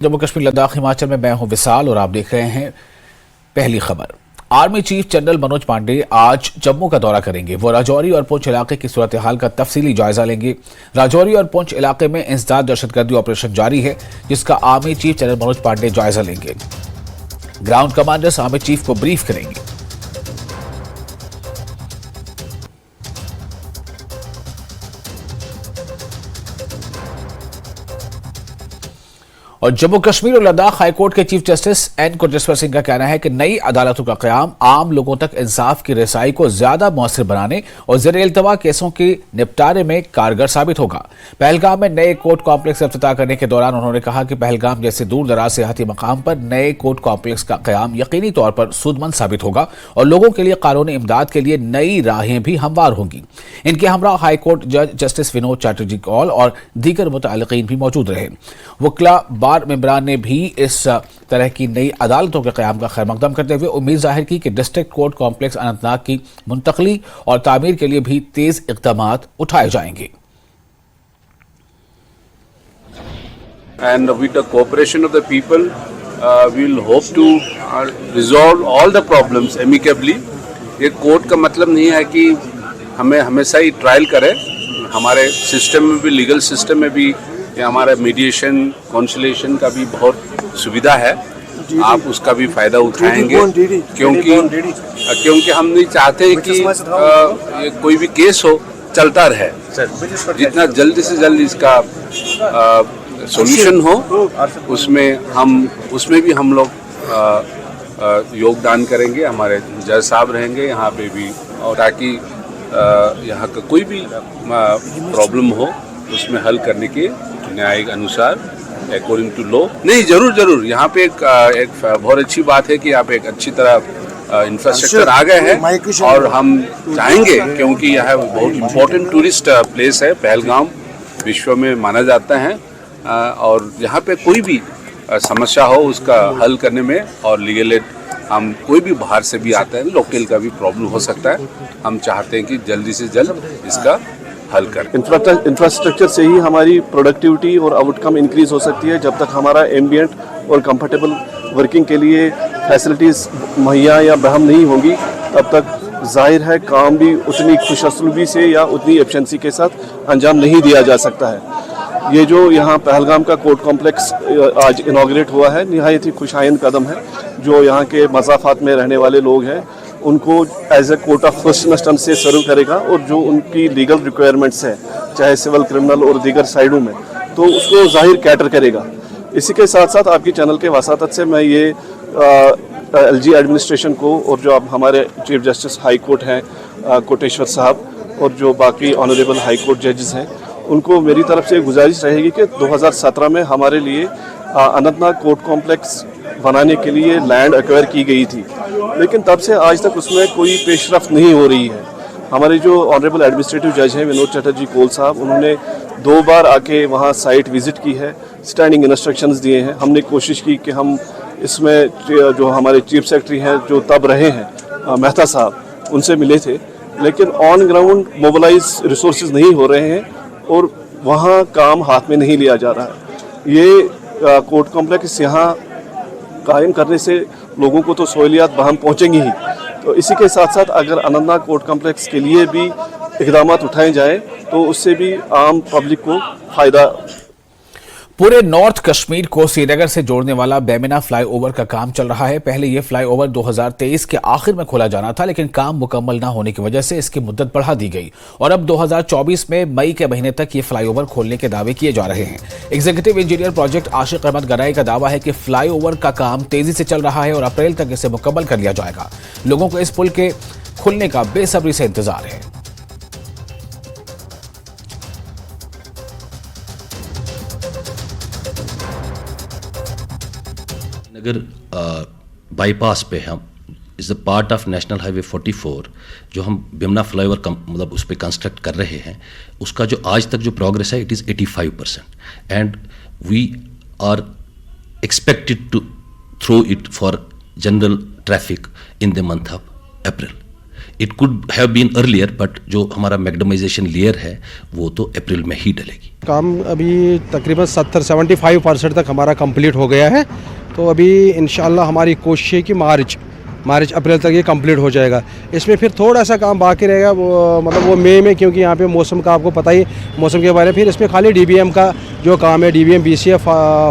जम्मू कश्मीर लद्दाख हिमाचल में मैं हूं विशाल और आप देख रहे हैं पहली खबर। Army chief general Manoj Pande आज जम्मू का दौरा करेंगे। वो राजौरी और पुंछ इलाके की सूरत हाल का तफसीली जायजा लेंगे। राजौरी और पुंछ इलाके में इंसदाद दहशतगर्दी ऑपरेशन जारी है, जिसका army chief general Manoj Pande जायजा लेंगे। ग्राउंड कमांडर्स आर्मी चीफ को ब्रीफ करेंगे। और जम्मू कश्मीर और लद्दाख हाईकोर्ट के chief justice N Koteshwar Singh का कहना है कि नई अदालतों का क़याम आम लोगों तक इंसाफ की रसाई को ज्यादा मौसर बनाने और ज़ेर-ए-इल्तवा केसों के निपटारे में कारगर साबित होगा। पहलगाम में नए कोर्ट कॉम्प्लेक्स इफ्तिताह करने के दौरान उन्होंने कहा कि पहलगाम जैसे दूर दराज सेहती मकाम पर नए कोर्ट कॉम्प्लेक्स का क़याम यकीनी तौर पर सूदमंद साबित होगा और लोगों के लिए कानूनी इमदाद के लिए नई राहें भी हमवार होंगी। इनके हमरा हाईकोर्ट जज जस्टिस विनोद चैटर्जी कौल और दीगर मुतअल्लिकीन भी मौजूद रहे। वकला बार मेंबरान ने भी इस तरह की नई अदालतों के क़याम का खैर मकदम करते हुए उम्मीद जाहिर की कि डिस्ट्रिक्ट कोर्ट कॉम्प्लेक्स अनंतनाग की मुंतकली और तामीर के लिए भी तेज इक़दामात उठाए जाएंगे। And with the cooperation of the people, we will hope to resolve all the problems amicably. ये कोर्ट का मतलब नहीं है कि हमें हमेशा ही ट्रायल करें। हमारे सिस्टम में भी, लीगल सिस्टम में भी ये हमारा मीडिएशन कॉन्सिलेशन का भी बहुत सुविधा है। आप उसका भी फायदा उठाएंगे क्योंकि हम नहीं चाहते कि ये कोई भी केस हो चलता रहे। जितना जल्दी से जल्द इसका सॉल्यूशन हो उसमें भी हम लोग योगदान करेंगे। हमारे जज साहब रहेंगे यहाँ पे भी, और ताकि यहाँ का कोई भी प्रॉब्लम हो उसमें हल करने के न्यायिक अनुसार अकॉर्डिंग टू लॉ। नहीं, जरूर यहाँ पे एक बहुत अच्छी बात है कि यहाँ पे एक अच्छी तरह इंफ्रास्ट्रक्चर आ गए हैं और हम चाहेंगे, क्योंकि यह बहुत इम्पोर्टेंट टूरिस्ट प्लेस है। पहलगाम विश्व में माना जाता है और यहाँ पे कोई भी समस्या हो उसका हल करने में, और लीगल एड हम कोई भी बाहर से भी आता है, लोकल का भी प्रॉब्लम हो सकता है, हम चाहते हैं कि जल्दी से जल्द इसका हल करें। इंफ्रास्ट्रक्चर से ही हमारी प्रोडक्टिविटी और आउटकम इंक्रीज हो सकती है। जब तक हमारा एम्बियंट और कंफर्टेबल वर्किंग के लिए फैसिलिटीज़ मुहैया या बहम नहीं होंगी, तब तक जाहिर है काम भी उतनी खुशअस्लूबी से या उतनी एफिशिएंसी के साथ अंजाम नहीं दिया जा सकता है। ये जो यहाँ पहलगाम का कोर्ट कॉम्प्लेक्स आज इनाग्रेट हुआ है, निहायत ही खुशाइंद कदम है। जो यहाँ के मज़ाफ़ात में रहने वाले लोग हैं उनको as a court of first instance से सर्व करेगा, और जो उनकी लीगल रिक्वायरमेंट्स हैं चाहे सिविल, क्रिमिनल और दीगर साइडों में, तो उसको जाहिर कैटर करेगा। इसी के साथ साथ आपकी चैनल के वसातत से मैं ये एलजी एडमिनिस्ट्रेशन को और जो अब हमारे चीफ जस्टिस हाई कोर्ट हैं कोटेश्वर साहब और जो बाकी ऑनरेबल हाई कोर्ट जजेस हैं, उनको मेरी तरफ से गुजारिश रहेगी कि 2017 में हमारे लिए अनंतनाग कोर्ट कॉम्प्लेक्स बनाने के लिए लैंड एक्वायर की गई थी, लेकिन तब से आज तक उसमें कोई पेशरफ्त नहीं हो रही है। हमारे जो ऑनरेबल एडमिनिस्ट्रेटिव जज हैं विनोद चैटर्जी कौल साहब, उन्होंने 2 बार आके वहाँ साइट विज़िट की है, स्टैंडिंग इंस्ट्रक्शंस दिए हैं। हमने कोशिश की कि हम इसमें जो हमारे चीफ सेक्रेटरी हैं जो तब रहे हैं मेहता साहब, उनसे मिले थे, लेकिन ऑन ग्राउंड मोबिलाइज रिसोर्सेज नहीं हो रहे हैं और वहाँ काम हाथ में नहीं लिया जा रहा है। ये कोर्ट कॉम्प्लेक्स यहाँ कायम करने से लोगों को तो सहूलियात बहम पहुँचेंगी ही, तो इसी के साथ साथ अगर अनंतनाग कोर्ट कॉम्प्लेक्स के लिए भी इक़दाम उठाए जाएँ तो उससे भी आम पब्लिक को फ़ायदा। पूरे नॉर्थ कश्मीर को श्रीनगर से जोड़ने वाला बेमिना फ्लाईओवर का काम चल रहा है। पहले यह फ्लाईओवर 2023 के आखिर में खोला जाना था, लेकिन काम मुकम्मल न होने की वजह से इसकी मुद्दत बढ़ा दी गई और अब 2024 में मई के महीने तक ये फ्लाईओवर खोलने के दावे किए जा रहे हैं। एग्जीक्यूटिव इंजीनियर प्रोजेक्ट आशिक अहमद गनाई का दावा है कि फ्लाईओवर का काम तेजी से चल रहा है और अप्रैल तक इसे मुकम्मल कर लिया जाएगा। लोगों को इस पुल के खुलने का बेसब्री से इंतजार है। अगर बाईपास पे हम is a part of national highway 44 जो हम बेमना फ्लाईओवर मतलब उस पर कंस्ट्रक्ट कर रहे हैं, उसका जो आज तक जो प्रोग्रेस है it is 85% and we are expected to throw it for general traffic in the month of April. It could have been earlier, but जो हमारा मैग्डमाइजेशन लेयर है वो तो अप्रैल में ही डलेगी। काम अभी तकरीबन 75% तक हमारा कंप्लीट हो गया है, तो अभी इंशाल्लाह हमारी कोशिश है कि मार्च अप्रैल तक ये कंप्लीट हो जाएगा। इसमें फिर थोड़ा सा काम बाकी रहेगा, वो मतलब वो मई में, क्योंकि यहाँ पे मौसम का आपको पता ही मौसम के बारे में। फिर इसमें खाली DBM का जो काम है, DBM BCA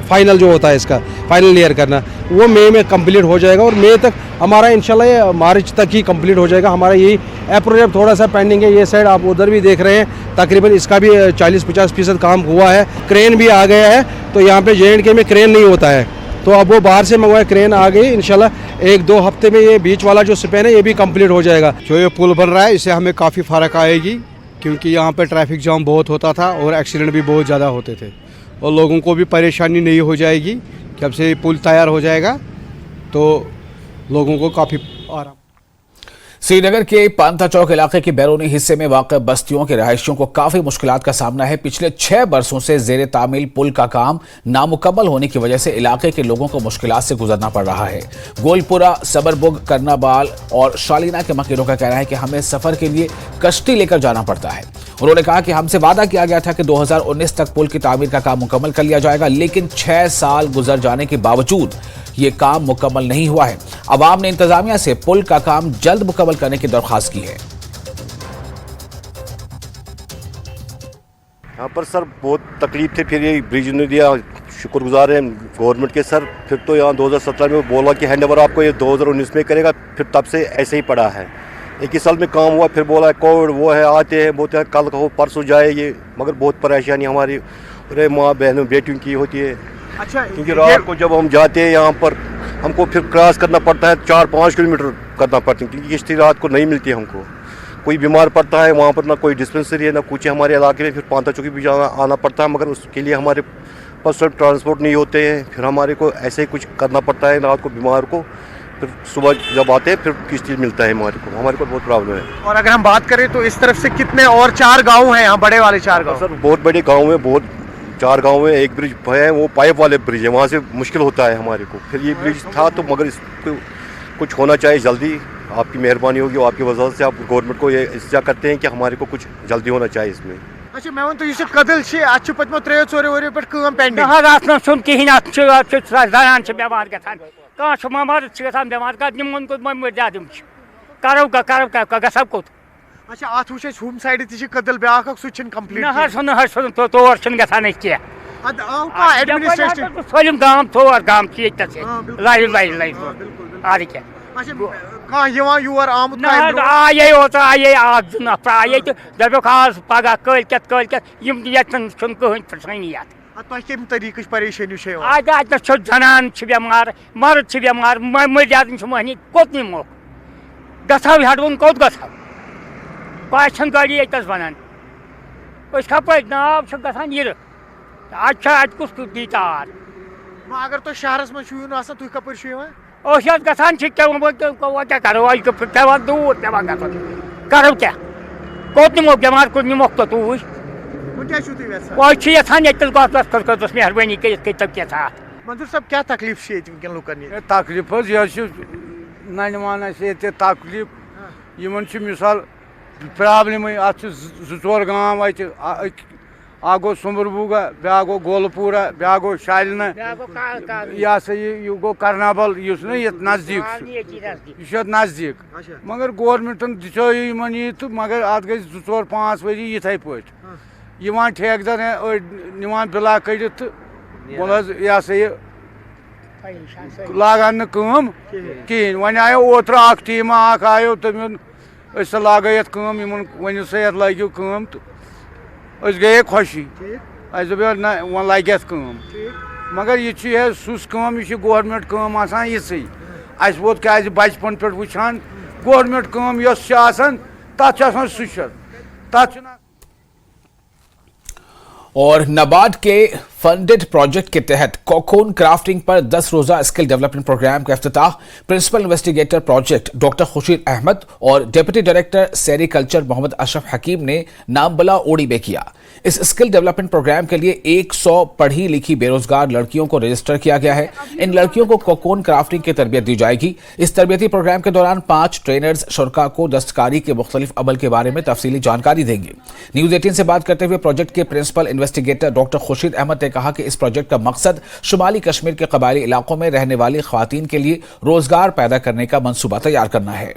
फाइनल जो होता है, इसका फाइनल लेयर करना, वो मई में कंप्लीट हो जाएगा और मई तक हमारा इंशाल्लाह ये मार्च तक ही कंप्लीट हो जाएगा। हमारा यही प्रोजेक्ट थोड़ा सा पेंडिंग है। ये साइड आप उधर भी देख रहे हैं, तकरीबन इसका भी 40-50% काम हुआ है। क्रेन भी आ गया है, तो यहाँ पे JNK में क्रेन नहीं होता है, तो अब वो बाहर से मंगवाए, क्रेन आ गई। इंशाल्लाह 1-2 हफ्ते में ये बीच वाला जो स्पैन है ये भी कंप्लीट हो जाएगा। जो ये पुल बन रहा है इससे हमें काफ़ी फ़र्क आएगी, क्योंकि यहाँ पे ट्रैफिक जाम बहुत होता था और एक्सीडेंट भी बहुत ज़्यादा होते थे, और लोगों को भी परेशानी नहीं हो जाएगी। जब से पुल तैयार हो जाएगा तो लोगों को काफ़ी आराम। श्रीनगर के पांथा चौक इलाके के बैरूनी हिस्से में वाक़ बस्तियों के रहायशियों को काफी मुश्किलात का सामना है। पिछले 6 बरसों से जेर तामील पुल का काम नामुकम्मल होने की वजह से इलाके के लोगों को मुश्किलात से गुजरना पड़ रहा है। गोलपुरा, सबरबुग, करनाबाल और शालीना के मकीनों का कहना है कि हमें सफर के लिए कश्ती लेकर जाना पड़ता है। उन्होंने कहा कि हमसे वादा किया गया था कि 2019 तक पुल की तामीर का काम मुकम्मल कर लिया जाएगा, लेकिन 6 साल गुजर जाने के बावजूद ये काम मुकम्मल नहीं हुआ है। अवाम ने इंतजामिया से पुल का काम जल्द मुकम्मल करने की दरख्वास्त की है। यहाँ पर सर बहुत तकलीफ थी, फिर ये ब्रिज ने दिया, शुक्रगुजार हैं गवर्नमेंट के सर। फिर तो यहाँ 2017 में बोला कि हैंडओवर आपको ये 2019 में करेगा, फिर तब से ऐसे ही पड़ा है। 21 साल में काम हुआ, फिर बोला कोविड वो है, आते हैं बोलते हैं कल हो परसों जाए ये, मगर बहुत परेशानी हमारी अरे माँ बहनों बेटियों की होती है। अच्छा, क्योंकि रात को जब हम जाते हैं यहाँ पर हमको फिर क्रॉस करना पड़ता है, 4-5 किलोमीटर करना पड़ता है, क्योंकि किश्ती रात को नहीं मिलती है हमको। कोई बीमार पड़ता है वहाँ पर, ना कोई डिस्पेंसरी है ना कुछ है हमारे इलाके में, फिर पांथा चौकी भी आना पड़ता है, मगर उसके लिए हमारे पर्सनल ट्रांसपोर्ट नहीं होते हैं। फिर हमारे को ऐसे ही कुछ करना पड़ता है रात को बीमार को, फिर सुबह जब आते हैं फिर किश्ती मिलता है हमारे को बहुत प्रॉब्लम है। और अगर हम बात करें तो इस तरफ से कितने और 4 गाँव हैं यहाँ, बड़े वाले 4 गाँव? सर बहुत बड़े गाँव में, बहुत 4 गाँव में एक ब्रिज है, वो पाइप वाले ब्रिज है, वहाँ से मुश्किल होता है हमारे को। फिर ये ब्रिज था तो मगर इसको कुछ होना चाहिए जल्दी, आपकी मेहरबानी होगी और आपकी वजह से आप गवर्नमेंट को ये इल्तिजा करते हैं कि हमारे को कुछ जल्दी होना चाहिए इसमें। अच्छा, मैं तो ये कदल से अच्छे पत्मो 3-4 वरियो पे काम पेंडिंग ना आसना सुन कहीं जनान बेमार गसान कह ममर बेमार का निमन को मर जादम करो गसब कोत। अच्छा, अत वुच होम साइड ति कदल ब्याक सु कंप्लीट ना सुन तोर गसान एडमिनिस्ट्रेशन सलम गाम तोर गाम लाइन आदि क्या। अच्छा, कह योर आमुत आये आये आग नफर आये तो दपक आज पगह कल कहीं परेशानी तुम कम तरीक परेशानी आज जनान बेमार, मर्द बेमार, मर जान महनी कोत निमो गो हटवन कोत गो गाड़ी अतस बनान कप नाव गसान ये आज कुछ दी तार। अगर तुम शहरस में तुम कप गसान क्या करो पे दूर पे करो क्या कोत निमो बेमार को निमोक तो तू यहान गस मेहरबानी कर क्या। मंजूर साहब क्या तकलीफ लुकन तकलीफ नन वन तकलीफ यमन मिसाल प्रॉब्लम अत 2-4 गाँव अ गो सुमरबुगा, ब्या गो गोलपुरा, ब्या गो शालिना, यह सा यह गो करनाबल ये नज़दीक यह नज़दीक। मगर गवर्नमेंटन दिचो यह तो मगर अत गई 2-4-5 वरी इथे पे ठेकेदार निवान बिला कड़ तो बोल यह सा यह लागान कहें वन आयो ओतर अख टीम आयो तम लाग ये वन सा लगो कम तो गए खुशी दप वो लगे मगर यह सुस कम यह गवर्नमेंट कम आसान यी अस वोत क्या बचपन पे वुचान गवर्नमेंट कम तथ सुशर तथ। और नबार्ड के फंडेड प्रोजेक्ट के तहत कोकून क्राफ्टिंग पर 10 रोजा स्किल डेवलपमेंट प्रोग्राम का इफ्तिताह principal investigator project doctor Khurshid Ahmad और deputy director sericulture Mohammad Ashraf Hakeem ने नामबला ओडी में किया। इस स्किल डेवलपमेंट प्रोग्राम के लिए 100 पढ़ी लिखी बेरोजगार लड़कियों को रजिस्टर किया गया है। इन लड़कियों को कोकून क्राफ्टिंग की तरबियत दी जाएगी। इस तरबियती प्रोग्राम के दौरान 5 ट्रेनर्स शुरा को दस्तकारी के मुख्तलिफ अमल के बारे में तफसीली जानकारी देंगे। न्यूज 18 से बात करते हुए प्रोजेक्ट के principal investigator doctor Khurshid Ahmad ने कहा कि इस प्रोजेक्ट का मकसद शुमाली कश्मीर के कबायली इलाकों में रहने वाली ख्वातीन के लिए रोजगार पैदा करने का मंसूबा तैयार करना है।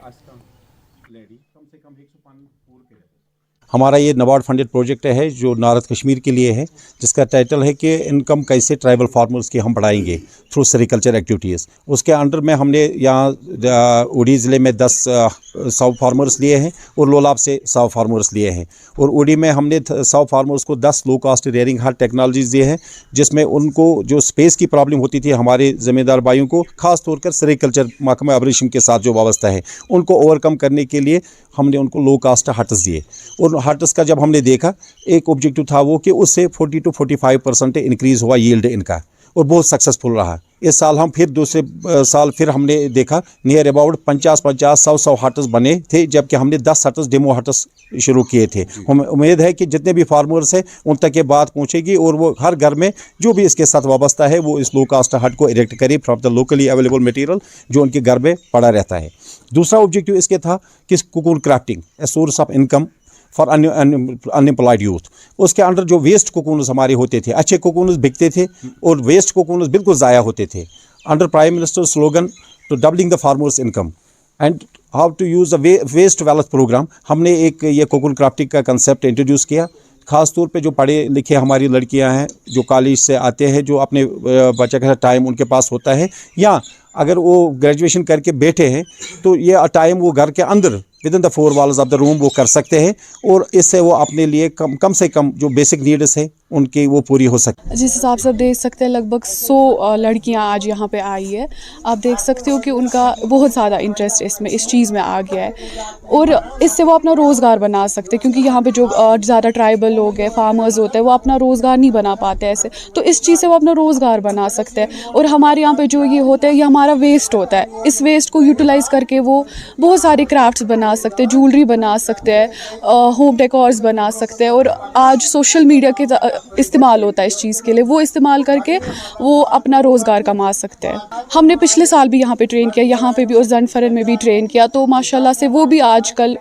हमारा ये नाबार्ड फंडेड प्रोजेक्ट है जो नॉर्थ कश्मीर के लिए है, जिसका टाइटल है कि इनकम कैसे ट्राइबल फार्मर्स की हम बढ़ाएंगे थ्रू सेरिकल्चर एक्टिविटीज़। उसके अंडर में हमने यहाँ उड़ी ज़िले में 10 100 फार्मर्स लिए हैं और लोलाब से 100 फार्मर्स लिए हैं। और उड़ी में हमने 100 फार्मर्स को 10 लो कास्ट रेयरिंग हट टेक्नोलॉजीज़ दिए हैं, जिसमें उनको जो स्पेस की प्रॉब्लम होती थी हमारे ज़मींदार भाइयों को, ख़ास तौर पर सेरिकल्चर महकमा ऑपरेशन के साथ जो वाबस्ता है, उनको ओवरकम करने के लिए हमने उनको लो कास्ट हट्स दिए। और हट्स का जब हमने देखा, एक ऑब्जेक्टिव था वो कि उससे 40 to 45% इंक्रीज़ हुआ यील्ड इनका, और बहुत सक्सेसफुल रहा। इस साल हम फिर दूसरे साल फिर हमने देखा नियर अबाउट 50-100 हट्स बने थे, जबकि हमने 10 हट्स डेमो हट्स शुरू किए थे। हम उम्मीद है कि जितने भी फार्मर्स हैं उन तक ये बात पहुंचेगी और वो हर घर में जो भी इसके साथ वाबस्ता है वो इस लो कास्ट हट को इरेक्ट करे from the locally available material जो उनके घर में पड़ा रहता है। दूसरा ऑब्जेक्टिव इसके था कि cocoon crafting a source of income for unemployed youth. उसके अंडर जो वेस्ट कोकूनस हमारे होते थे, अच्छे कोकूनस बिकते थे और वेस्ट कोकूनस बिल्कुल ज़ाया होते थे। Under prime minister slogan to doubling the farmers income and how to use the waste wealth program, हमने एक ये कोकून क्राफ्टिंग का कंसेप्ट इंट्रोड्यूस किया। ख़ास तौर पे जो पढ़े लिखे हमारी लड़कियां हैं जो कॉलेज से आते हैं, जो अपने बच्चे का टाइम उनके पास होता है, या अगर वो ग्रेजुएशन करके बैठे हैं तो ये टाइम वो घर के अंदर with in the 4 walls of the room वो कर सकते हैं, और इससे वो अपने लिए कम से कम जो बेसिक नीड्स है उनकी वो पूरी हो सकती। जिस हिसाब से आप देख सकते हैं लगभग 100 लड़कियां आज यहाँ पे आई है। आप देख सकते हो कि उनका बहुत ज़्यादा इंटरेस्ट इसमें इस चीज़ में आ गया है, और इससे वो अपना रोज़गार बना सकते हैं, क्योंकि यहाँ पे जो ज़्यादा ट्राइबल लोग हैं, फार्मर्स होते हैं, वो अपना रोज़गार नहीं बना पाते ऐसे, तो इस चीज़ से वो अपना रोज़गार बना सकते हैं। और हमारे यहाँ पे जो ये होता है, ये हमारा वेस्ट होता है, इस वेस्ट को यूटिलाइज़ करके वो बहुत सारे क्राफ्ट्स बना सकते हैं, ज्वेलरी बना सकते हैं, होम डेकोर्स बना सकते हैं। और आज सोशल मीडिया के इस्तेमाल होता है इस चीज़ के लिए, वो इस्तेमाल करके वो अपना रोज़गार कमा सकते हैं। हमने पिछले साल भी यहाँ पे ट्रेन किया, यहाँ पे भी और ज़नफरन में भी ट्रेन किया, तो माशाल्लाह से वो भी आजकल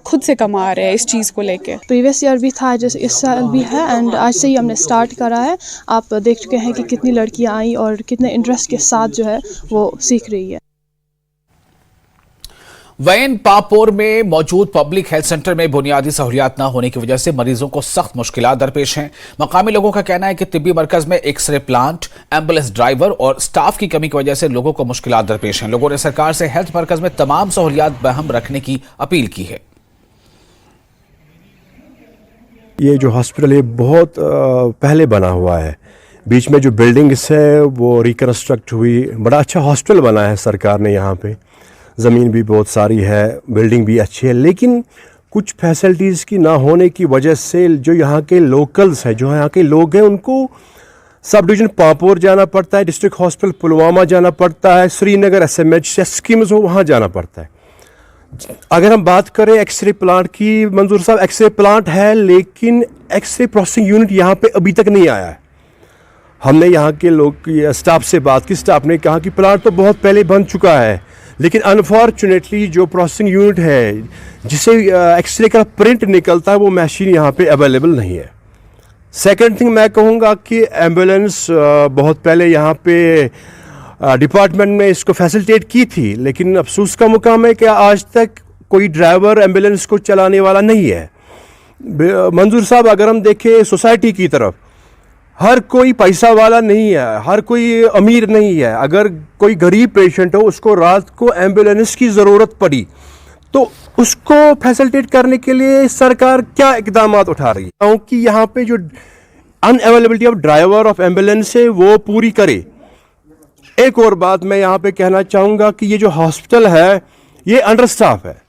खुद से कमा रहे हैं इस चीज़ को लेके। प्रीवियस ईयर भी था, जैसे इस साल भी है, एंड आज से ही हमने स्टार्ट करा है। आप देख चुके हैं कि कितनी लड़कियाँ आई और कितने इंटरेस्ट के साथ जो है वो सीख रही है। वैन पापोर में मौजूद पब्लिक हेल्थ सेंटर में बुनियादी सहूलियात न होने की वजह से मरीजों को सख्त मुश्किलात दरपेश हैं। मकामी लोगों का कहना है कि तिब्बी मरकज में एक्सरे प्लांट, एम्बुलेंस ड्राइवर और स्टाफ की कमी की वजह से लोगों को मुश्किलात दरपेश हैं। लोगों ने सरकार से हेल्थ मरकज में तमाम सहूलियात बहम रखने की अपील की है। ये जो हॉस्पिटल है बहुत पहले बना हुआ है, बीच में जो बिल्डिंग्स है वो रिकंस्ट्रक्ट हुई, बड़ा अच्छा हॉस्पिटल बना है सरकार ने। यहाँ पे ज़मीन भी बहुत सारी है, बिल्डिंग भी अच्छी है, लेकिन कुछ फैसिलिटीज़ की ना होने की वजह से जो यहाँ के लोकल्स हैं, जो यहाँ के लोग हैं, उनको सब डिवीज़न पापोर जाना पड़ता है, डिस्ट्रिक्ट हॉस्पिटल पुलवामा जाना पड़ता है, श्रीनगर SMH स्कीम्स हो वहाँ जाना पड़ता है। अगर हम बात करें एक्सरे प्लांट की, मंजूर साहब एक्सरे प्लांट है, लेकिन एक्सरे प्रोसेसिंग यूनिट यहाँ पे अभी तक नहीं आया है। हमने यहाँ के लोग स्टाफ से बात की, स्टाफ ने कहा कि प्लांट तो बहुत पहले बन चुका है, लेकिन अनफॉर्चुनेटली जो प्रोसेसिंग यूनिट है जिसे एक्सरे का प्रिंट निकलता है वो मशीन यहाँ पे अवेलेबल नहीं है। सेकंड थिंग मैं कहूँगा कि एम्बुलेंस बहुत पहले यहाँ पे डिपार्टमेंट में इसको फैसिलिटेट की थी, लेकिन अफसोस का मुकाम है कि आज तक कोई ड्राइवर एम्बुलेंस को चलाने वाला नहीं है। मंजूर साहब, अगर हम देखें सोसाइटी की तरफ, हर कोई पैसा वाला नहीं है, हर कोई अमीर नहीं है। अगर कोई गरीब पेशेंट हो, उसको रात को एम्बुलेंस की ज़रूरत पड़ी, तो उसको फैसिलिटेट करने के लिए सरकार क्या इकदाम उठा रही है, क्योंकि यहाँ पे जो unavailability of driver of ambulance है वो पूरी करे। एक और बात मैं यहाँ पे कहना चाहूँगा कि ये जो हॉस्पिटल है ये अंडर स्टाफ है।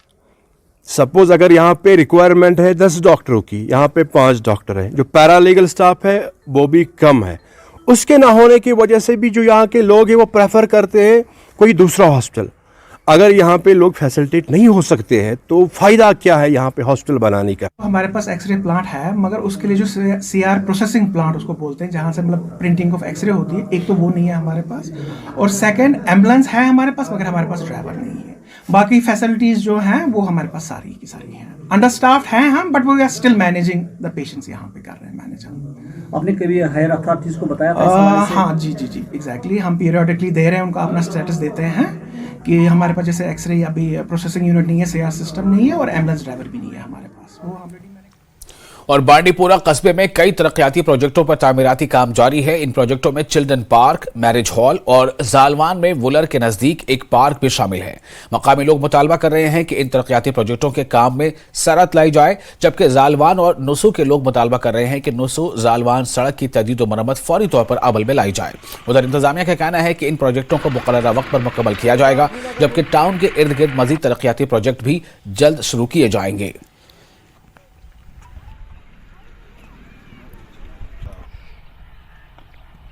सपोज अगर यहाँ पे रिक्वायरमेंट है 10 डॉक्टरों की, यहाँ पे 5 डॉक्टर हैं, जो पैरालीगल स्टाफ है वो भी कम है। उसके ना होने की वजह से भी जो यहाँ के लोग हैं वो प्रेफर करते हैं कोई दूसरा हॉस्पिटल। अगर यहाँ पे लोग फैसिलिटेट नहीं हो सकते हैं तो फ़ायदा क्या है यहाँ पे हॉस्पिटल बनाने का? हमारे पास एक्सरे प्लांट है, मगर उसके लिए जो CR प्रोसेसिंग प्लांट उसको बोलते हैं, जहाँ से मतलब प्रिंटिंग ऑफ एक्सरे होती है, एक तो वो नहीं है हमारे पास, और सेकंड एम्बुलेंस है हमारे पास, मगर हमारे पास ड्राइवर नहीं है। बाकी फैसिलिटीज़ जो हैं वो हमारे पास सारी की सारी हैं। अंडर स्टाफ्ड हैं हम, but we are still managing the patients, यहाँ पे कर रहे हैं मैनेज हम। आपने कभी हायर अथॉरिटीज को बताया था? हाँ जी एग्जैक्टली। हम पीरियडिकली दे रहे हैं उनको, अपना स्टेटस देते हैं कि हमारे पास जैसे एक्सरे या भी प्रोसेसिंग यूनिट नहीं है, CR सिस्टम नहीं है, और एम्बुलेंस ड्राइवर भी नहीं है हमारे पास। वो ऑलरेडी और बांडीपुरा कस्बे में कई तरक्याती प्रोजेक्टों पर तामीराती काम जारी है। इन प्रोजेक्टों में चिल्ड्रन पार्क, मैरिज हॉल और जालवान में वुलर के नजदीक एक पार्क भी शामिल है। मकामी लोग मुतालबा कर रहे हैं कि इन तरक्याती प्रोजेक्टों के काम में सरअत लाई जाए, जबकि जालवान और नुसू के लोग मुतालबा कर रहे हैं कि नुसू जालवान सड़क की तजदीद व मरम्मत फौरी तौर पर अमल में लाई जाए। उधर इंतजामिया का कहना है कि इन प्रोजेक्टों को मुकर्ररा वक्त पर मुकम्मल किया जाएगा, जबकि टाउन के इर्द गिर्द मजीद तरक्याती प्रोजेक्ट भी जल्द शुरू किए जाएंगे।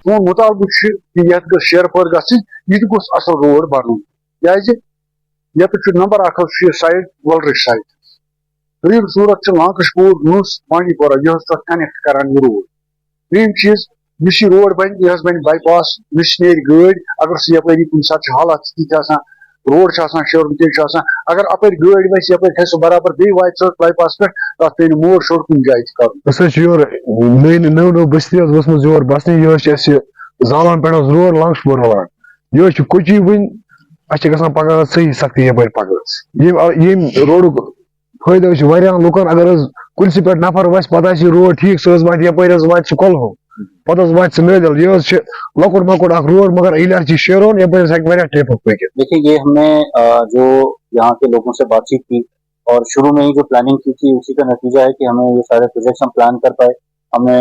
सोन मुतालबक कि यह शेरपुर गह गोस असल रोड बन ये नंबर 1 साइड वलरिश साइड त्रीम सूरत लांकशपुर नुस बांडीपोरा यह कनेक्ट करान यह रोड। त्रीम चीज यह रोड बन यह बन बाईपास नुस नेर गाड़ अगर सह यपरी कुछ सात हालात तीत रोड शोर तेज अगर अपर गाड़ वस यपर खस बराबर बे वात बाईपास पे तथ पे मोड़ शोर कुछ जाए कर नव बस्ती वसम योर बसने यह जालान पे रोड लांकशपुर वालान यह कोची वन अ पगह सही सख्ती यपर पगह रोड फायदा लुकन अगर कुछ पे नफर वस पता रोड ठीक सह वात यपर वात कलहो पता वात नदल यह लकुट मकुट रोड मगर इलाज शेरोन यपर ट्रैफिक पकड़। देखिए ये हमने जो यहाँ के लोगों से बातचीत की और शुरू में ही जो प्लानिंग की थी उसी का नतीजा है कि हमें ये सारे प्रोजेक्ट्स हम प्लान कर पाए। हमने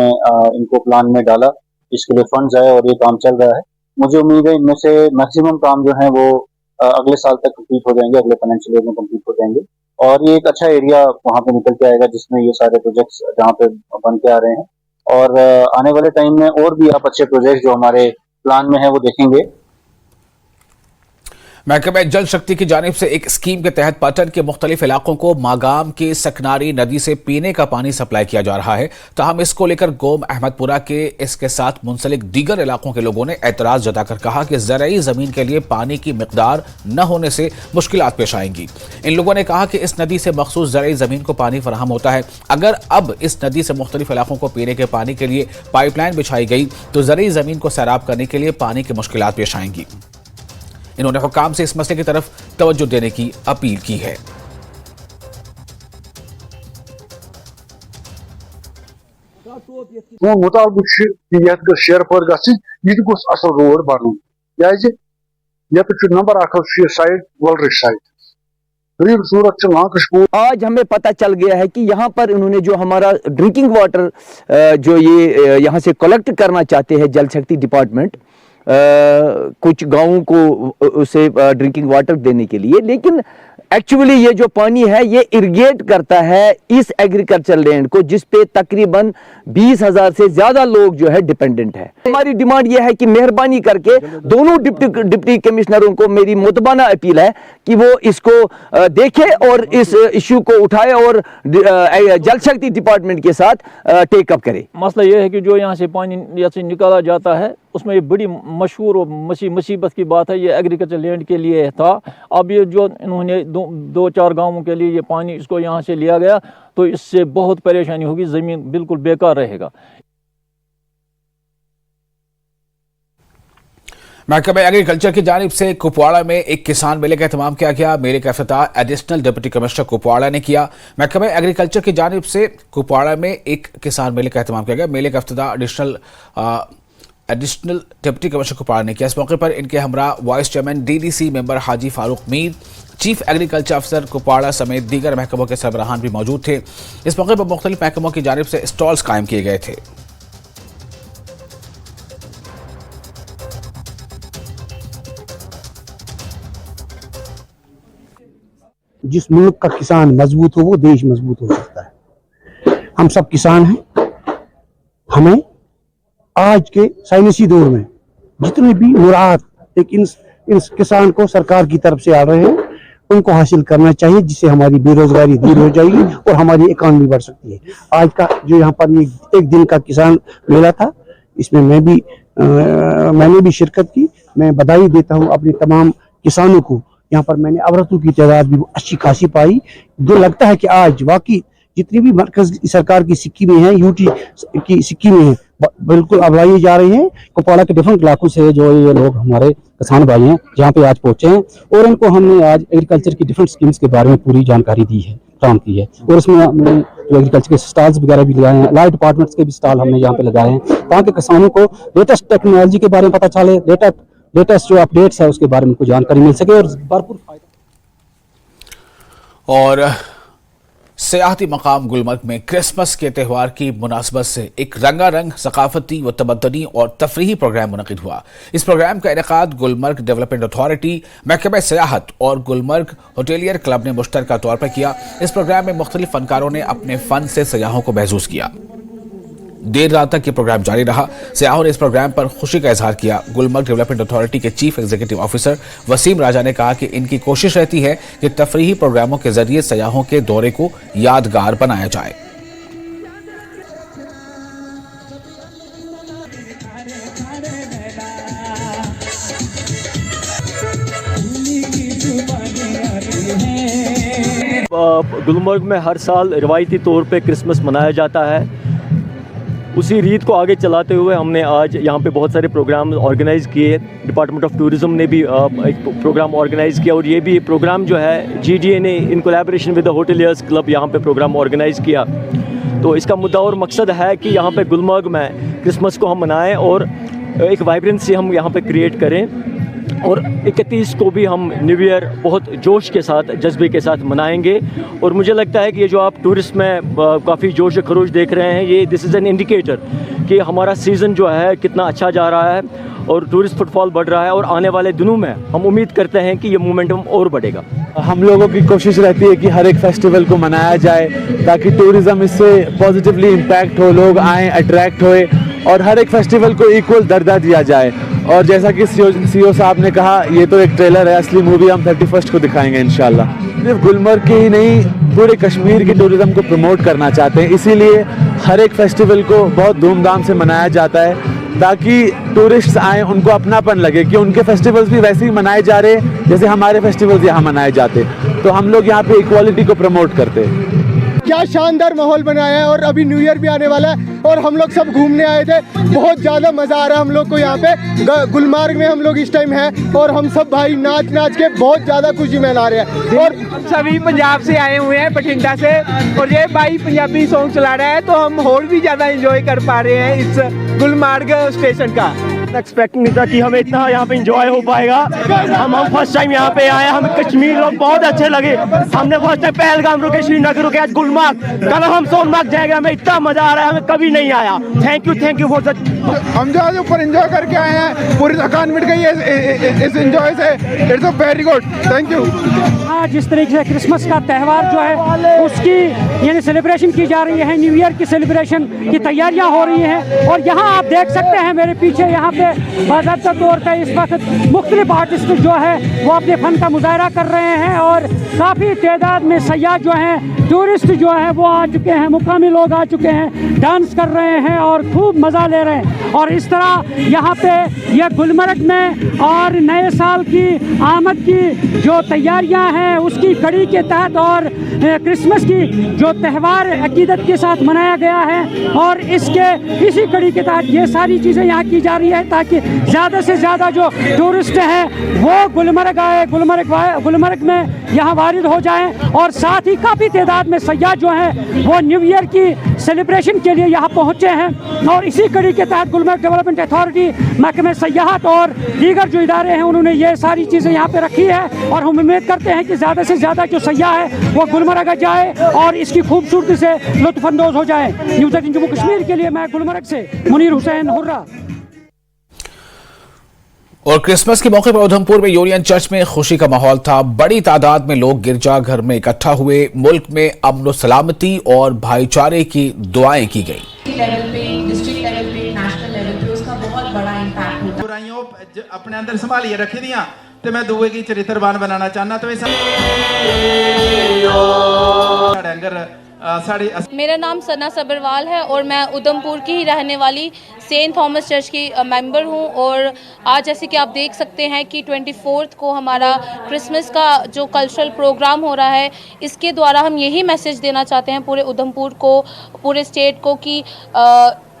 इनको प्लान में डाला, इसके लिए फंड्स आए और ये काम चल रहा है। मुझे उम्मीद है इनमें से मैक्सिमम काम जो है वो अगले साल तक कंप्लीट हो जाएंगे, अगले फाइनेंशियल ईयर में कंप्लीट हो जाएंगे और ये एक अच्छा एरिया वहाँ पे निकल के आएगा जिसमें ये सारे प्रोजेक्ट्स जहाँ पे बन के आ रहे हैं। और आने वाले टाइम में और भी आप अच्छे प्रोजेक्ट जो हमारे प्लान में है वो देखेंगे। महकमा जल शक्ति की जानिब से एक स्कीम के तहत पटन के मुख्तलिफ इलाकों को मागाम की सकनारी नदी से पीने का पानी सप्लाई किया जा रहा है। ताहम इसको लेकर गोम अहमदपुरा के इसके साथ मुंसलिक दीगर इलाकों के लोगों ने एतराज जताकर कहा कि ज़रई ज़मीन के लिए पानी की मिकदार न होने से मुश्किलात पेश आएंगी। इन लोगों ने कहा कि इस नदी से मखसूस ज़रई ज़मीन को पानी फराहम होता है। अगर अब इस नदी से मुख्तलिफ इलाकों को पीने के पानी के लिए पाइपलाइन बिछाई गई तो ज़रई ज़मीन को सैराब करने के लिए पानी की मुश्किलात पेश आएंगी। इन्होंने हुकाम से इस मसले की तरफ तवज्जो देने की अपील की है। सोन मुतालबक कि यह शेरपुर गह गोस असल रोड बन ये नंबर 1 साइड वलरिश साइड त्रीम सूरत लांकशपुर। आज हमें पता चल गया है कि यहाँ पर इन्होंने जो हमारा ड्रिंकिंग वाटर जो ये यहाँ से कलेक्ट करना चाहते हैं जल शक्ति डिपार्टमेंट कुछ गांवों को उसे ड्रिंकिंग वाटर देने के लिए, लेकिन एक्चुअली ये जो पानी है ये इरिगेट करता है इस एग्रीकल्चर लैंड को जिस पे तकरीबन 20,000 से ज्यादा लोग जो है डिपेंडेंट है। हमारी डिमांड ये है कि मेहरबानी करके दोनों डिप्टी कमिश्नरों को मेरी मुतबाना अपील है कि वो इसको देखे और इस इशू को उठाए और जल शक्ति डिपार्टमेंट के साथ टेकअप करे। मसला ये है कि जो यहाँ से पानी से निकाला जाता है उसमें ये बड़ी मशहूर और मुसीबत की बात है, ये एग्रीकल्चर लैंड के लिए था। अब ये जो इन्होंने दो चार गांवों के लिए ये पानी इसको यहाँ से लिया गया तो इससे बहुत परेशानी होगी, ज़मीन बिल्कुल बेकार रहेगा। महकमा एग्रीकल्चर की जानिब से कुपवाड़ा में एक किसान मेले का एहतमाम किया गया। मेले का इफ्तिताह एडिशनल डिप्टी कमिश्नर कुपवाड़ा ने किया। महकमा एग्रीकल्चर की जानिब से कुपवाड़ा में एक किसान मेले का एहतमाम किया गया। मेले का इफ्तिताह एडिशनल डिप्टी कमिश्नर कुपवाड़ा ने किया। इस मौके पर इनके हमरा वाइस चेयरमैन DDC मेंबर हाजी फारूक मीर, चीफ एग्रीकल्चर अफसर कुपवाड़ा समेत दीगर महकमों के सरबराहान भी मौजूद थे। इस मौके पर मुख्तलिफ महकमों की जानिब से स्टॉल्स कायम किए गए थे। जिस मुल्क का किसान मजबूत हो वो देश मजबूत हो सकता है। हम सब किसान हैं। हमें आज के साइंसी दौर में जितने भी मुराद एक इन किसान को सरकार की तरफ से आ रहे हैं उनको हासिल करना चाहिए, जिससे हमारी बेरोजगारी दूर हो जाएगी और हमारी इकॉनमी बढ़ सकती है। आज का जो यहाँ पर ये एक दिन का किसान मेला था, इसमें मैंने भी शिरकत की। मैं बधाई देता हूँ अपने तमाम किसानों को। यहाँ पर मैंने अवरतों की तादाद भी अच्छी खासी पाई। जो लगता है कि आज वाकई जितनी भी मरकज सरकार की स्कीमें हैं, यूटी की स्कीमें हैं, बिल्कुल अपनाई जा रही हैं। कुपवाड़ा के डिफरेंट इलाकों से जो ये लोग हमारे किसान भाई हैं जहाँ पे आज पहुंचे हैं, और उनको हमने आज एग्रीकल्चर की डिफरेंट स्कीम्स के बारे में पूरी जानकारी दी है, काम की है। और उसमें हमने जो एग्रीकल्चर के स्टॉल्स वगैरह भी लगाए हैं, लाइट डिपार्टमेंट्स के भी स्टॉल हमने यहाँ पे लगाए हैं, ताकि किसानों को लेटेस्ट टेक्नोलॉजी के बारे में पता चले, लेटेस्ट जो अपडेट्स है उसके बारे में उनको जानकारी मिल सके और भरपूर फायदा। और सियाहती मकाम गुलमर्ग में क्रिसमस के त्यौहार की मुनासबत से एक रंगारंग सकाफती व तमद्दुनी और तफरीही प्रोग्राम मुनक़िद हुआ। इस प्रोग्राम का इनेकाद गुलमर्ग डेवलपमेंट अथॉरिटी, महकमा सियाहत और गुलमर्ग होटेलियर क्लब ने मुश्तरका तौर पर किया। इस प्रोग्राम में मुख्तलिफ फनकारों ने अपने फन से सयाहों को महसूस किया। देर रात तक ये प्रोग्राम जारी रहा। सयाहों ने इस प्रोग्राम पर खुशी का इजहार किया। गुलमर्ग डेवलपमेंट अथॉरिटी के चीफ एग्जीक्यूटिव ऑफिसर वसीम राजा ने कहा कि इनकी कोशिश रहती है कि तफरीही प्रोग्रामों के जरिए सयाहों के दौरे को यादगार बनाया जाए। गुलमर्ग में हर साल रिवायती तौर पे क्रिसमस मनाया जाता है। उसी रीत को आगे चलाते हुए हमने आज यहाँ पे बहुत सारे प्रोग्राम ऑर्गेनाइज़ किए। डिपार्टमेंट ऑफ टूरिज़्म ने भी एक प्रोग्राम ऑर्गेनाइज़ किया, और ये भी प्रोग्राम जो है GDA ने in collaboration with the hoteliers club यहाँ पे प्रोग्राम ऑर्गेनाइज़ किया। तो इसका मुद्दा और मकसद है कि यहाँ पे गुलमर्ग में क्रिसमस को हम मनाएँ और एक वाइब्रेंसी हम यहाँ पे क्रिएट करें, और 31 को भी हम न्यू ईयर बहुत जोश के साथ, जज्बे के साथ मनाएंगे। और मुझे लगता है कि ये जो आप टूरिस्ट में काफ़ी जोश खरोश देख रहे हैं, ये दिस इज़ एन इंडिकेटर कि हमारा सीज़न जो है कितना अच्छा जा रहा है और टूरिस्ट फुटफॉल बढ़ रहा है, और आने वाले दिनों में हम उम्मीद करते हैं कि ये मोमेंटम और बढ़ेगा। हम लोगों की कोशिश रहती है कि हर एक फेस्टिवल को मनाया जाए ताकि टूरिज़्म इससे पॉजिटिवली इम्पैक्ट हो, लोग आएँ, अट्रैक्ट होए, और हर एक फेस्टिवल को इक्वल दर्जा दिया जाए। और जैसा कि CEO साहब ने कहा, ये तो एक ट्रेलर है, असली मूवी हम 31 को दिखाएंगे इंशाल्लाह। सिर्फ गुलमर्ग की ही नहीं, पूरे कश्मीर की टूरिज़्म को प्रमोट करना चाहते हैं, इसीलिए हर एक फेस्टिवल को बहुत धूमधाम से मनाया जाता है ताकि टूरिस्ट्स आएँ, उनको अपनापन लगे कि उनके फेस्टिवल्स भी वैसे ही मनाए जा रहे हैं जैसे हमारे फेस्टिवल्स यहाँ मनाए जाते। तो हम लोग यहाँ पे इक्वालिटी को प्रमोट करते हैं। क्या शानदार माहौल बनाया है, और अभी न्यू ईयर भी आने वाला है और हम लोग सब घूमने आए थे। बहुत ज़्यादा मज़ा आ रहा है हम लोग को यहाँ पे गुलमर्ग में। हम लोग इस टाइम हैं और हम सब भाई नाच नाच के बहुत ज़्यादा खुशी मना रहे हैं। और सभी पंजाब से आए हुए हैं, बठिंडा से, और ये भाई पंजाबी सॉन्ग चला रहा है, तो हम और भी ज़्यादा इंजॉय कर पा रहे हैं इस गुलमर्ग स्टेशन का। एक्सपेक्ट नहीं था कि हमें इतना यहाँ पे एंजॉय हो पाएगा। हम फर्स्ट टाइम यहाँ पे आए, हमें कश्मीर लोग बहुत अच्छे लगे। हमने फर्स्ट टाइम पहलगाम रुके, श्रीनगर रुके, आज गुलमर्ग, कल हम सोनमर्ग जाएंगे। हमें इतना मजा आ रहा है, हमें कभी नहीं आया। Thank you for such. हम जो आज ऊपर एंजॉय करके आए हैं, पूरी थकान मिट गई है इस एंजॉय से। It's a very good, thank you. जिस तरीके से क्रिसमस का त्यौहार जो है उसकी यानी सेलिब्रेशन की जा रही है, न्यू ईयर की सेलिब्रेशन की तैयारियां हो रही हैं, और यहाँ आप देख सकते हैं मेरे पीछे यहाँ पे बाज़ाब्ता तौर पर इस वक्त मुख्तलिफ आर्टिस्ट जो है वो अपने फन का मुजाहरा कर रहे हैं, और काफ़ी तादाद में सयाह जो हैं, टूरिस्ट जो हैं वो आ चुके हैं, मुकामी लोग आ चुके हैं, डांस कर रहे हैं और खूब मज़ा ले रहे हैं। और इस तरह यहाँ पे यह गुलमर्ग में और नए साल की आमद की जो तैयारियाँ हैं उसकी कड़ी के तहत, और क्रिसमस की जो त्यौहार अकीदत के साथ मनाया गया है, और इसी कड़ी के तहत ये सारी चीज़ें यहाँ की जा रही है ताकि ज़्यादा से ज़्यादा जो टूरिस्ट हैं वो गुलमर्ग आए, गुलमर्ग में यहाँ वारिद हो जाएं, और साथ ही काफ़ी तादाद में सयाह जो हैं वो न्यू ईयर की सेलिब्रेशन के लिए यहाँ पहुँचे हैं। और इसी कड़ी के तहत गुलमर्ग डेवलपमेंट अथॉरिटी, महकमा सियाहत और दीगर जो इदारे हैं उन्होंने ये सारी चीज़ें यहाँ पे रखी है, और हम उम्मीद करते हैं कि ज़्यादा से ज़्यादा जो सयाह है वो गुलमर्ग जाए और इसकी खूबसूरती से लुत्फ़अंदोज़ हो जाए। न्यूज़ 18 जम्मू कश्मीर के लिए मैं गुलमर्ग से मुनीर हुसैन हुर्रा। और क्रिसमस के मौके पर उधमपुर में यूनियन चर्च में खुशी का माहौल था। बड़ी तादाद में लोग गिरजाघर में इकट्ठा हुए। मुल्क में अमन व सलामती और भाईचारे की दुआएं की गई। लेवल पे, डिस्ट्रिक्ट लेवल पे, नेशनल लेवल पे उसका बहुत बड़ा इम्पैक्ट होता है। बुराइयों अपने अंदर संभालिए रखी दियां तो मैं दुए की चरित्रवान बनाना चाहना तो मेरा नाम सना सबरवाल है और मैं उधमपुर की ही रहने वाली सेंट थॉमस चर्च की मेंबर हूं। और आज जैसे कि आप देख सकते हैं कि 24 को हमारा क्रिसमस का जो कल्चरल प्रोग्राम हो रहा है, इसके द्वारा हम यही मैसेज देना चाहते हैं पूरे उधमपुर को, पूरे स्टेट को कि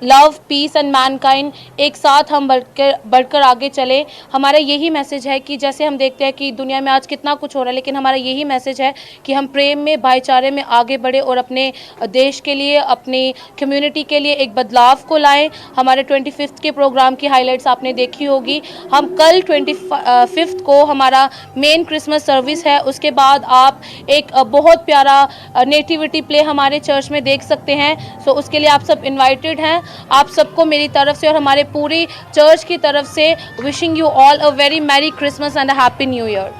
लव, पीस एंड मैनकाइंड, एक साथ हम बढ़कर आगे चले। हमारा यही मैसेज है कि जैसे हम देखते हैं कि दुनिया में आज कितना कुछ हो रहा है, लेकिन हमारा यही मैसेज है कि हम प्रेम में, भाईचारे में आगे बढ़े और अपने देश के लिए, अपनी कम्युनिटी के लिए एक बदलाव को लाएं। हमारे 25 के प्रोग्राम की हाइलाइट्स आपने देखी होगी। हम कल 25 को हमारा मेन क्रिसमस सर्विस है, उसके बाद आप एक बहुत प्यारा नेटिविटी प्ले हमारे चर्च में देख सकते हैं। सो उसके लिए आप सब इन्वाइटेड हैं। आप सबको मेरी तरफ से और हमारे पूरी चर्च की तरफ से wishing you all a very merry Christmas and a happy new year.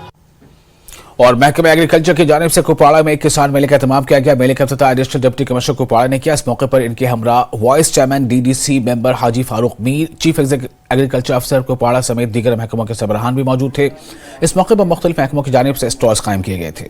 और महकमे एग्रीकल्चर की जानिब से कुपवाड़ा में एक किसान मेले का एहतमाम किया गया। मेले का इफ्तिताह एडिशनल डिप्टी कमिश्नर कुपवाड़ा ने किया। इस मौके पर इनके हमरा वाइस चेयरमैन DDC मेंबर हाजी फारूक मीर, चीफ एग्रीकल्चर अफसर कुपवाड़ा समेत दीगर महकमों के सरबराहान भी मौजूद थे। इस मौके पर मुख्तलिफ महकमों की जानिब से स्टॉल्स कायम किए गए थे।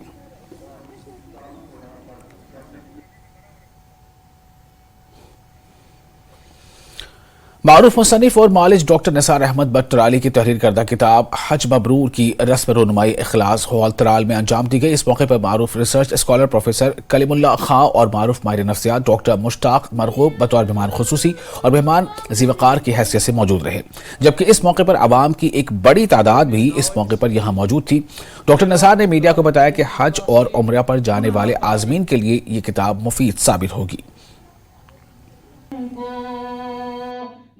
मारूफ मुसन्निफ और मालिज डॉक्टर निसार अहमद बट तराली की तहरीर करदा किताब हज मबरूर की रस्म रोनुमाई इखलास हॉल तराल में अंजाम दी गई। इस मौके पर मारूफ रिसर्च स्कॉलर प्रोफेसर कलीमुल्लाह खां और मारूफ माहिर नफ्सियात डॉक्टर मुश्ताक मरगूब बतौर मेहमान खुसूसी और मेहमान ज़ीवकार की हैसियत से मौजूद रहे, जबकि इस मौके पर आवाम की एक बड़ी तादाद भी इस मौके पर यहाँ मौजूद थी। डॉक्टर निसार ने मीडिया को बताया कि हज और उम्रा पर जाने वाले आज़मीन के लिए ये किताब मुफीद साबित होगी।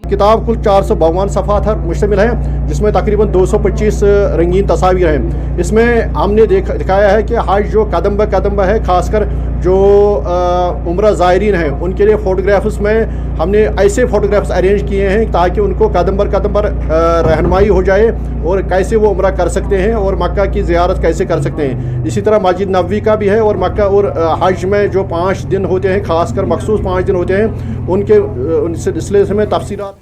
किताब कुल 452 सफ़ात पर मुश्तमिल है, जिसमें तकरीबन 225 रंगीन तस्वीर हैं। इसमें हमने दिखाया है कि हज जो कदम ब कदम है, ख़ासकर जो उम्रा ज़ायरीन हैं उनके लिए फ़ोटोग्राफ्स में हमने ऐसे फ़ोटोग्राफ्स अरेंज किए हैं ताकि उनको कदम पर रहनुमाई हो जाए और कैसे वो उम्रा कर सकते हैं और मक्का की ज़ियारत कैसे कर सकते हैं। इसी तरह मस्जिद नबवी का भी है और मक्का और हज में जो 5 दिन होते हैं, ख़ासकर मखसूस 5 दिन होते हैं, उनके सिलसिले में तफसीलात।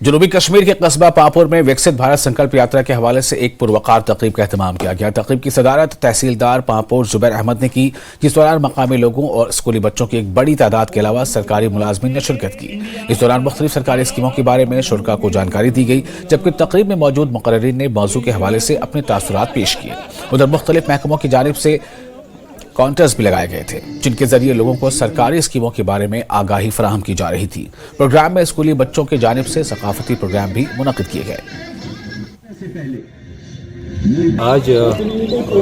जनूबी कश्मीर के कस्बा पापुर में विकसित भारत संकल्प यात्रा के हवाले से एक पुरवकार तकरीब का एहतमाम किया गया। तकरीब की सदारत तहसीलदार पापुर जुबैर अहमद ने की, जिस दौरान मकामी लोगों और स्कूली बच्चों की एक बड़ी तादाद के अलावा सरकारी मुलाजमीन ने शिरकत की। इस दौरान मुख्तलिफ सरकारी स्कीमों के बारे में शुरका को जानकारी दी गई, जबकि तकरीब में मौजूद मुकर्रिरीन ने मौजू के हवाले से अपने तासुरात पेश किए। उधर मुख्तलिफ महकमों की जानिब से काउंटर्स भी लगाए गए थे, जिनके जरिए लोगों को सरकारी स्कीमों के बारे में आगाही फराहम की जा रही थी। प्रोग्राम में स्कूली बच्चों की जानिब से सकाफती प्रोग्राम भी मुनक्किद किए गए। आज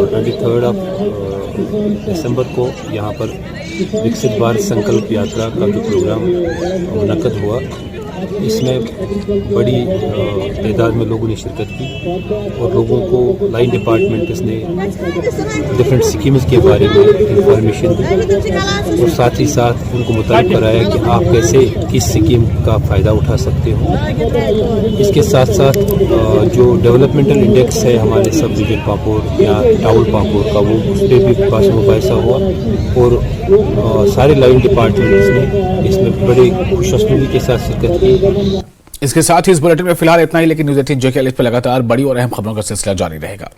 23 दिसंबर को यहाँ पर विकसित भारत संकल्प यात्रा का जो प्रोग्राम मुनक्किद हुआ, इसमें बड़ी तादाद में लोगों ने शिरकत की और लोगों को लाइन डिपार्टमेंट्स ने डिफरेंट स्कीम्स के बारे में इंफॉर्मेशन दी और साथ ही साथ उनको मुताबिक कराया कि आप कैसे किस स्कीम का फ़ायदा उठा सकते हो। इसके साथ साथ जो डेवलपमेंटल इंडेक्स है हमारे सब डिविजन पापुर या टाउन पापुर का, वो उस पर भी बात मुबाहिसा हुआ और सारे लाइन डिपार्टमेंट्स ने इसमें बड़ी खुशहमदी के साथ शिरकत की। इसके साथ ही इस बुलेटिन में फिलहाल इतना ही, लेकिन न्यूज़ 18 JKL पर लगातार बड़ी और अहम खबरों का सिलसिला जारी रहेगा।